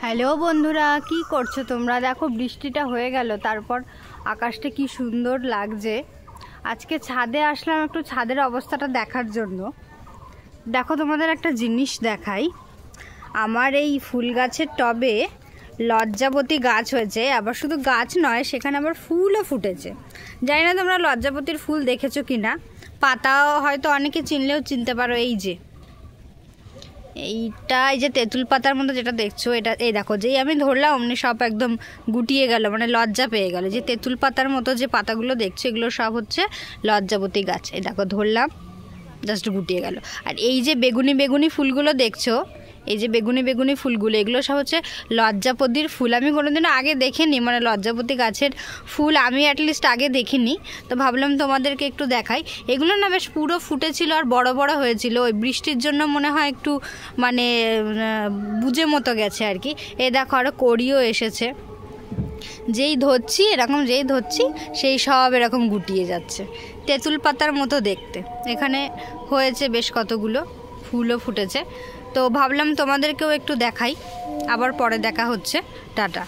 Hello বন্ধুরা, কি করছো তোমরা? দেখো বৃষ্টিটা হয়ে গেল, তারপর আকাশটা কি সুন্দর লাগছে। আজকে ছাদে আসলাম একটু ছাদের অবস্থাটা দেখার জন্য। দেখো তোমাদের একটা জিনিস দেখাই। আমার এই ফুল গাছের টবে লজ্জাপতি গাছ হয়েছে, আবার শুধু গাছ নয়, সেখানে আবার ফুলও ফুটেছে। জানি না তোমরা লজ্জাপতির ফুল দেখেছো কি না, পাতাও হয়তো অনেকে চিনলেও চিনতে পারো। এই যে তেঁতুল পাতার মতো যেটা দেখছো, এটা এই দেখো, যেই আমি ধরলাম অমনি সব একদম গুটিয়ে গেল, মানে লজ্জা পেয়ে গেল। যে তেঁতুল পাতার মতো যে পাতাগুলো দেখছো, এগুলো সব হচ্ছে লজ্জাপতি গাছ। এই দেখো ধরলাম, জাস্ট গুটিয়ে গেল। আর এই যে বেগুনি বেগুনি ফুলগুলো দেখছো, এই যে বেগুনি বেগুনি ফুলগুলো, এগুলো সব হচ্ছে লজ্জাপতির ফুল। আমি কোনোদিনও আগে দেখিনি, মানে লজ্জাপতি গাছের ফুল আমি অ্যাটলিস্ট আগে দেখিনি, তো ভাবলাম তোমাদেরকে একটু দেখাই। এগুলো না বেশ পুরো ফুটেছিল আর বড় বড় হয়েছিল, ওই বৃষ্টির জন্য মনে হয় একটু মানে বুঝে মতো গেছে আর কি। এ দেখো আরও কড়িও এসেছে, যেই ধরছি এরকম, যেই ধরছি সেই সব এরকম গুটিয়ে যাচ্ছে, তেঁতুল পাতার মতো দেখতে। এখানে হয়েছে বেশ কতগুলো, ফুলও ফুটেছে, তো ভাবলাম তোমাদেরকেও একটু দেখাই। আবার পরে দেখা হচ্ছে, টাটা।